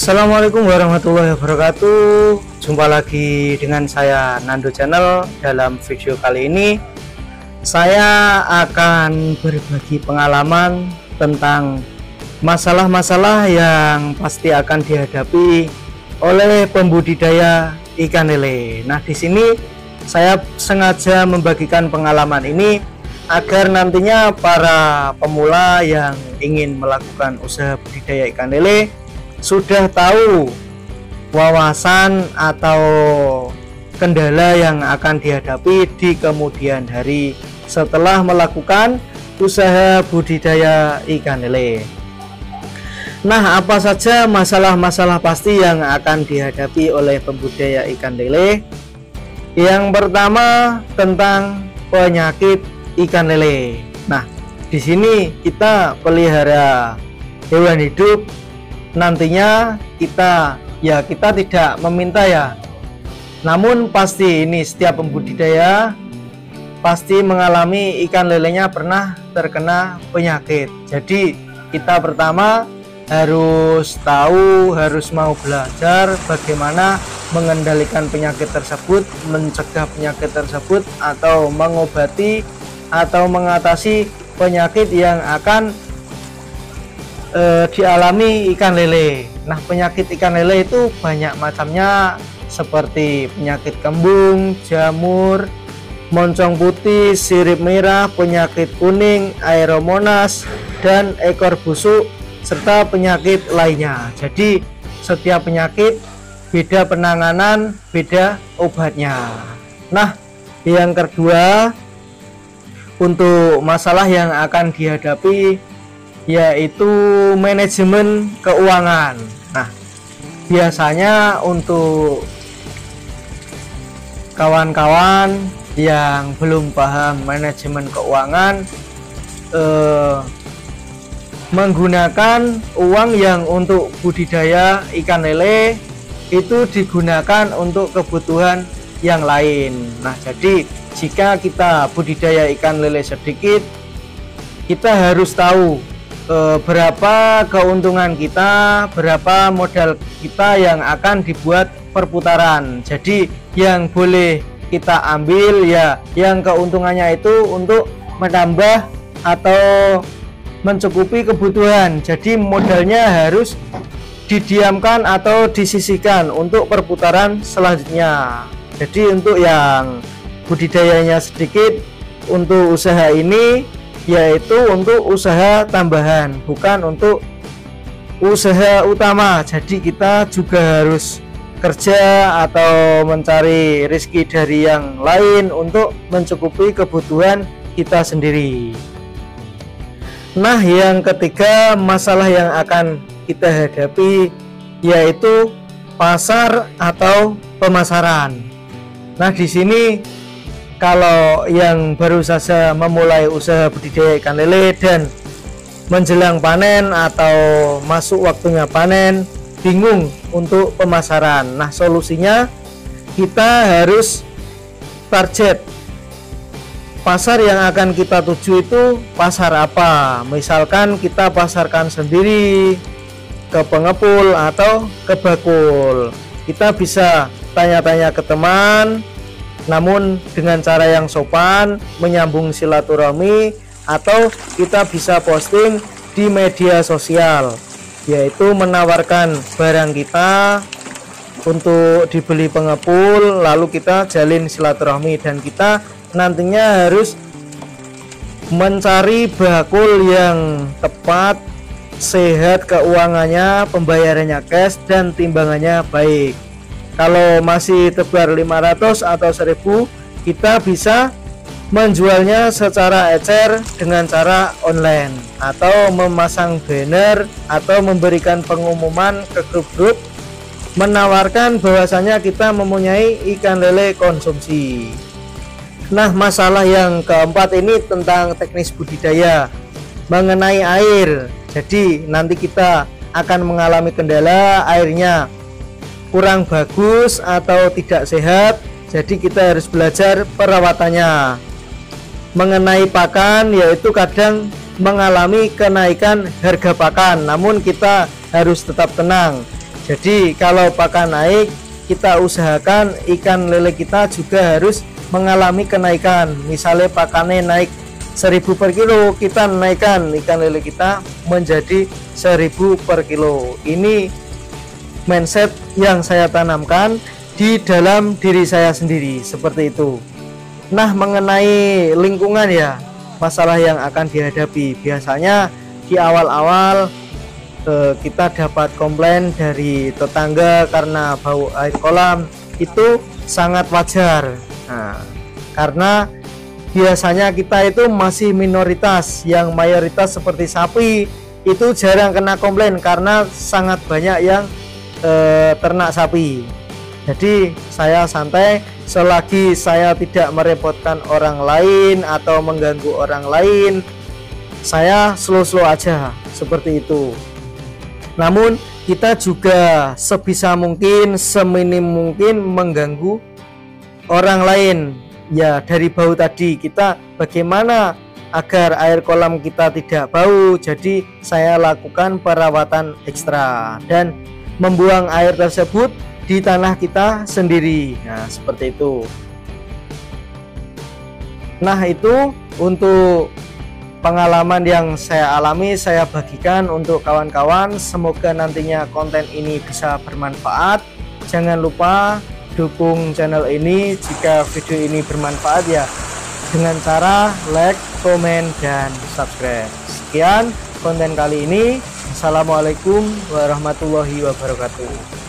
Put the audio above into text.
Assalamualaikum warahmatullahi wabarakatuh. Jumpa lagi dengan saya Nando Channel. Dalam video kali ini saya akan berbagi pengalaman tentang masalah-masalah yang pasti akan dihadapi oleh pembudidaya ikan lele. Nah, di sini saya sengaja membagikan pengalaman ini agar nantinya para pemula yang ingin melakukan usaha budidaya ikan lele sudah tahu wawasan atau kendala yang akan dihadapi di kemudian hari setelah melakukan usaha budidaya ikan lele. Nah, apa saja masalah-masalah pasti yang akan dihadapi oleh pembudidaya ikan lele? Yang pertama tentang penyakit ikan lele. Nah, di sini kita pelihara hewan hidup, nantinya kita tidak meminta ya, namun pasti ini setiap pembudidaya pasti mengalami ikan lelenya pernah terkena penyakit. Jadi kita pertama harus tahu, harus mau belajar bagaimana mengendalikan penyakit tersebut, mencegah penyakit tersebut, atau mengobati atau mengatasi penyakit yang akan dialami ikan lele. Nah, penyakit ikan lele itu banyak macamnya, seperti penyakit kembung, jamur, moncong putih, sirip merah, penyakit kuning, aeromonas, dan ekor busuk, serta penyakit lainnya. Jadi setiap penyakit beda penanganan, beda obatnya. Nah, yang kedua untuk masalah yang akan dihadapi yaitu manajemen keuangan. Nah, biasanya untuk kawan-kawan yang belum paham manajemen keuangan, menggunakan uang yang untuk budidaya ikan lele itu digunakan untuk kebutuhan yang lain. Nah, jadi jika kita budidaya ikan lele sedikit, kita harus tahu berapa keuntungan kita, berapa modal kita yang akan dibuat perputaran. Jadi yang boleh kita ambil ya yang keuntungannya itu untuk menambah atau mencukupi kebutuhan. Jadi modalnya harus didiamkan atau disisihkan untuk perputaran selanjutnya. Jadi untuk yang budidayanya sedikit, untuk usaha ini yaitu untuk usaha tambahan, bukan untuk usaha utama. Jadi kita juga harus kerja atau mencari rezeki dari yang lain untuk mencukupi kebutuhan kita sendiri. Nah, yang ketiga masalah yang akan kita hadapi yaitu pasar atau pemasaran. Nah, di sini kalau yang baru saja memulai usaha budidaya ikan lele dan menjelang panen atau masuk waktunya panen, bingung untuk pemasaran. Nah, solusinya kita harus target pasar yang akan kita tuju itu pasar apa. Misalkan kita pasarkan sendiri ke pengepul atau ke bakul. Kita bisa tanya-tanya ke teman, namun dengan cara yang sopan, menyambung silaturahmi, atau kita bisa posting di media sosial, yaitu menawarkan barang kita untuk dibeli pengepul, lalu kita jalin silaturahmi, dan kita nantinya harus mencari bakul yang tepat, sehat keuangannya, pembayarannya cash, dan timbangannya baik. Kalau masih tebar 500 atau 1000, kita bisa menjualnya secara ecer dengan cara online, atau memasang banner atau memberikan pengumuman ke grup-grup menawarkan bahwasanya kita mempunyai ikan lele konsumsi. Nah, masalah yang keempat ini tentang teknis budidaya mengenai air. Jadi nanti kita akan mengalami kendala airnya kurang bagus atau tidak sehat, jadi kita harus belajar perawatannya. Mengenai pakan, yaitu kadang mengalami kenaikan harga pakan, namun kita harus tetap tenang. Jadi kalau pakan naik, kita usahakan ikan lele kita juga harus mengalami kenaikan. Misalnya pakannya naik 1000 per kilo, kita naikkan ikan lele kita menjadi 1000 per kilo. Ini mindset yang saya tanamkan di dalam diri saya sendiri, seperti itu. Nah, mengenai lingkungan ya, masalah yang akan dihadapi biasanya di awal-awal kita dapat komplain dari tetangga karena bau air kolam. Itu sangat wajar. Nah, karena biasanya kita itu masih minoritas, yang mayoritas seperti sapi itu jarang kena komplain karena sangat banyak yang ternak sapi. Jadi saya santai selagi saya tidak merepotkan orang lain atau mengganggu orang lain. Saya slow-slow aja, seperti itu. Namun kita juga sebisa mungkin, seminim mungkin mengganggu orang lain. Ya, dari bau tadi, kita bagaimana agar air kolam kita tidak bau. Jadi saya lakukan perawatan ekstra dan membuang air tersebut di tanah kita sendiri. Nah, seperti itu. Nah, itu untuk pengalaman yang saya alami, saya bagikan untuk kawan-kawan. Semoga nantinya konten ini bisa bermanfaat. Jangan lupa dukung channel ini jika video ini bermanfaat ya, dengan cara like, komen, dan subscribe. Sekian konten kali ini. Assalamualaikum warahmatullahi wabarakatuh.